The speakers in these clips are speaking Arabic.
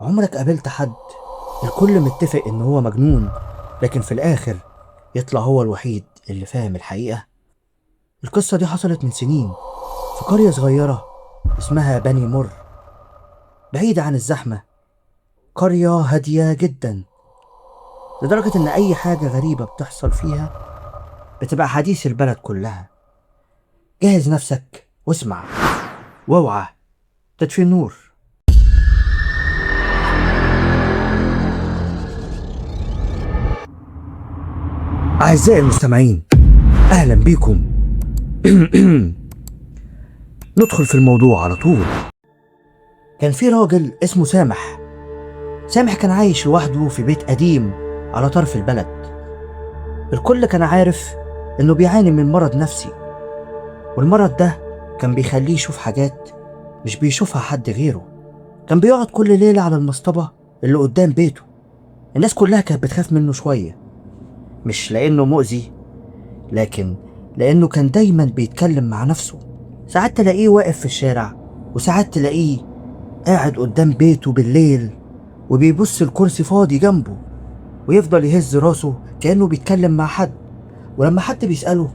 عمرك قابلت حد الكل متفق ان هو مجنون، لكن في الاخر يطلع هو الوحيد اللي فاهم الحقيقة؟ القصة دي حصلت من سنين في قرية صغيرة اسمها بني مر، بعيدة عن الزحمة. قرية هادية جدا لدرجة ان اي حاجة غريبة بتحصل فيها بتبقى حديث البلد كلها. جهز نفسك واسمع واوعى تطفي النور. أعزائي المستمعين، أهلا بيكم. ندخل في الموضوع على طول. كان في راجل اسمه سامح. سامح كان عايش لوحده في بيت قديم على طرف البلد. الكل كان عارف إنه بيعاني من مرض نفسي، والمرض ده كان بيخليه يشوف حاجات مش بيشوفها حد غيره. كان بيقعد كل ليلة على المصطبة اللي قدام بيته. الناس كلها كانت بتخاف منه شوية، مش لأنه مؤذي، لكن لأنه كان دايما بيتكلم مع نفسه. ساعات تلاقيه واقف في الشارع، وساعات تلاقيه قاعد قدام بيته بالليل وبيبص الكرسي فاضي جنبه، ويفضل يهز راسه كأنه بيتكلم مع حد. ولما حد بيسأله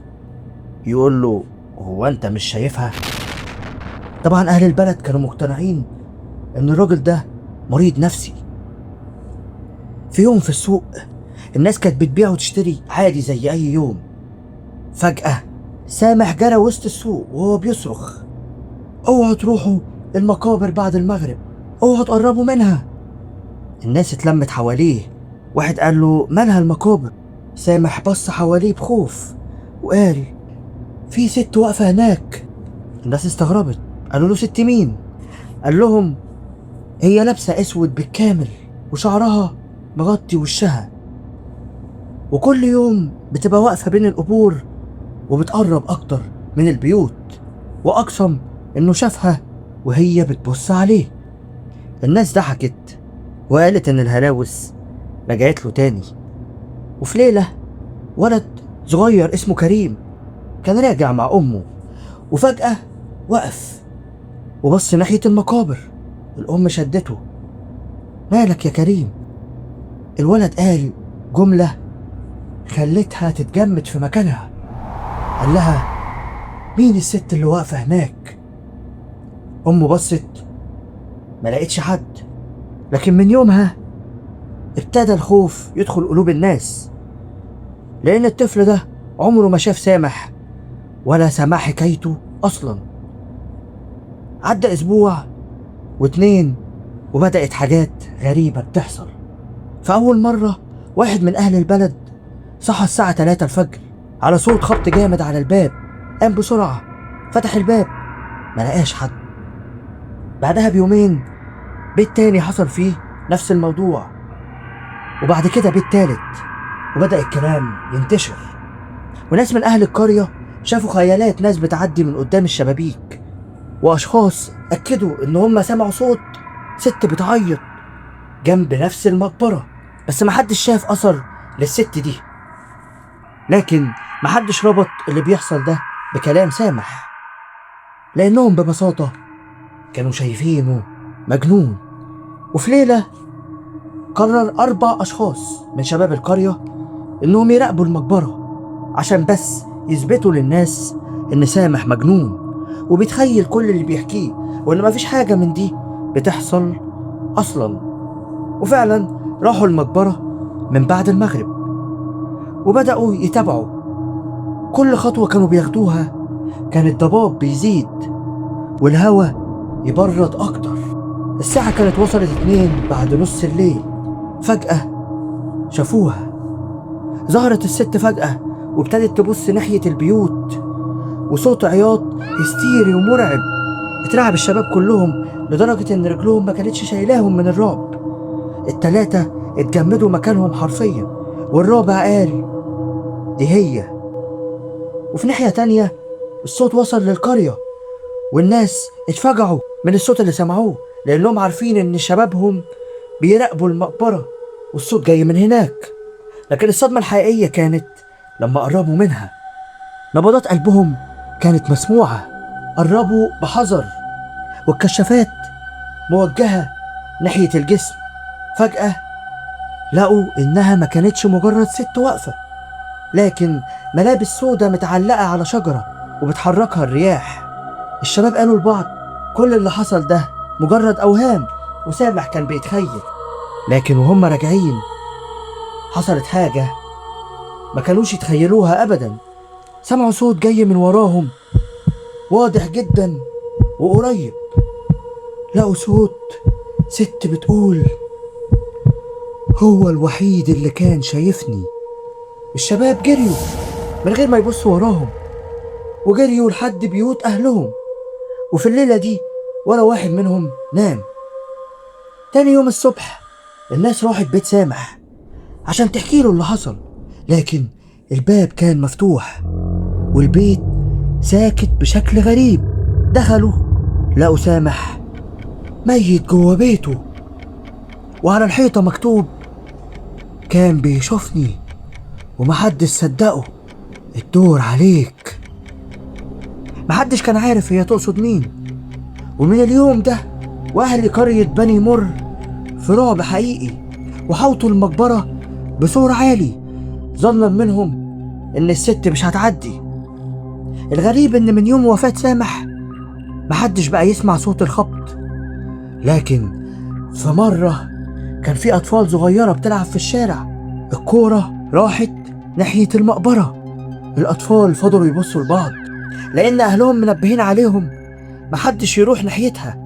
يقول له: هو أنت مش شايفها؟ طبعا أهل البلد كانوا مقتنعين إن الراجل ده مريض نفسي. في يوم في السوق الناس كانت بتبيع وتشتري عادي زي أي يوم. فجأة سامح جرى وسط السوق وهو بيصرخ: اوعوا تروحوا المقابر بعد المغرب، اوعوا تقربوا منها. الناس اتلمت حواليه. واحد قال له: مالها المقابر؟ سامح بص حواليه بخوف وقال: في ست واقفة هناك. الناس استغربت، قالوا له: ست مين؟ قال لهم: هي لابسة اسود بالكامل وشعرها مغطي وشها، وكل يوم بتبقى واقفة بين القبور وبتقرب اكتر من البيوت، واقسم انه شافها وهي بتبص عليه. الناس ضحكت وقالت ان الهلاوس رجعت له تاني. وفي ليلة ولد صغير اسمه كريم كان راجع مع امه، وفجأة وقف وبص ناحية المقابر. الام شدته: مالك يا كريم؟ الولد قال جملة خلتها تتجمد في مكانها. قال لها: مين الست اللي واقفة هناك؟ امه بصت ما لقيتش حد. لكن من يومها ابتدى الخوف يدخل قلوب الناس، لأن الطفل ده عمره ما شاف سامح ولا سمع حكايته أصلا. عدى أسبوع واتنين وبدأت حاجات غريبة بتحصل. فأول مرة واحد من أهل البلد صحى الساعة 3 الفجر على صوت خبط جامد على الباب. قام بسرعة فتح الباب، ما لقاش حد. بعدها بيومين بيت تاني حصل فيه نفس الموضوع، وبعد كده بيت تالت، وبدأ الكلام ينتشر. وناس من أهل القرية شافوا خيالات ناس بتعدي من قدام الشبابيك، وأشخاص أكدوا إن هم سمعوا صوت ست بتعيط جنب نفس المقبرة. بس محدش شاف أثر للست دي، لكن محدش ربط اللي بيحصل ده بكلام سامح، لأنهم ببساطة كانوا شايفينه مجنون. وفي ليلة قرر 4 أشخاص من شباب القرية إنهم يراقبوا المقبرة عشان بس يثبتوا للناس إن سامح مجنون وبيتخيل كل اللي بيحكيه، وإن مفيش حاجة من دي بتحصل أصلا. وفعلا راحوا المقبرة من بعد المغرب وبدأوا يتابعوا. كل خطوة كانوا بياخدوها كان الضباب بيزيد والهوا يبرد أكتر. الساعة كانت وصلت 2 بعد نص الليل. فجأة شافوها. ظهرت الست فجأة وابتدت تبص ناحية البيوت، وصوت عياط هستيري ومرعب. اترعب الشباب كلهم لدرجة ان رجلهم ما كانتش شايلاهم من الرعب. ال3 اتجمدوا مكانهم حرفيا، والرابع قال: دي هي. وفي ناحية تانية الصوت وصل للقرية، والناس اتفجعوا من الصوت اللي سمعوه، لانهم عارفين ان شبابهم بيراقبوا المقبرة والصوت جاي من هناك. لكن الصدمة الحقيقية كانت لما قربوا منها. نبضات قلبهم كانت مسموعة. قربوا بحذر، والكشافات موجهة ناحية الجسم. فجأة لقوا إنها ما كانتش مجرد ست واقفة، لكن ملابس سودة متعلقة على شجرة وبتحركها الرياح. الشباب قالوا لبعض كل اللي حصل ده مجرد أوهام وسامح كان بيتخيل. لكن وهم راجعين حصلت حاجة ما كانوش يتخيلوها أبدا. سمعوا صوت جاي من وراهم واضح جدا وقريب. لقوا صوت ست بتقول: هو الوحيد اللي كان شايفني. الشباب جريوا من غير ما يبصوا وراهم، وجريوا لحد بيوت أهلهم. وفي الليلة دي ولا واحد منهم نام. تاني يوم الصبح الناس راحت بيت سامح عشان تحكي له اللي حصل، لكن الباب كان مفتوح والبيت ساكت بشكل غريب. دخلوا لقوا سامح ميت جوه بيته، وعلى الحيطة مكتوب: كان بيشوفني ومحدش صدقه، الدور عليك. محدش كان عارف هي تقصد مين. ومن اليوم ده وأهل قرية بني مر في رعب حقيقي، وحوطوا المقبرة بسور عالي ظنا منهم إن الست مش هتعدي. الغريب إن من يوم وفاة سامح محدش بقى يسمع صوت الخبط، لكن في مرة كان في أطفال صغيرة بتلعب في الشارع. الكورة راحت ناحية المقبرة. الأطفال فضلوا يبصوا لبعض لأن أهلهم منبهين عليهم محدش يروح ناحيتها،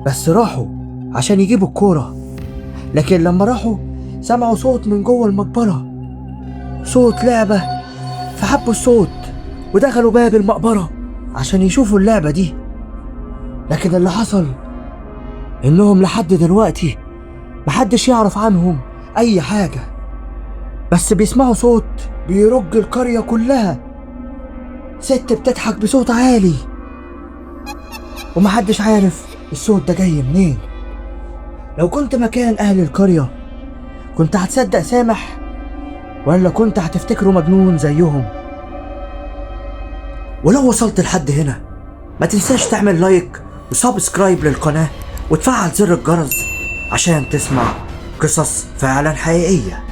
بس راحوا عشان يجيبوا الكورة. لكن لما راحوا سمعوا صوت من جوه المقبرة، صوت لعبة، فحبوا الصوت ودخلوا باب المقبرة عشان يشوفوا اللعبة دي. لكن اللي حصل إنهم لحد دلوقتي محدش يعرف عنهم أي حاجة، بس بيسمعوا صوت بيرج القرية كلها. ست بتضحك بصوت عالي ومحدش عارف الصوت ده جاي منين. لو كنت مكان أهل القرية كنت هتصدق سامح ولا كنت هتفتكره مجنون زيهم؟ ولو وصلت لحد هنا ما تنساش تعمل لايك وسبسكرايب للقناة وتفعل زر الجرس عشان تسمع قصص فعلا حقيقية.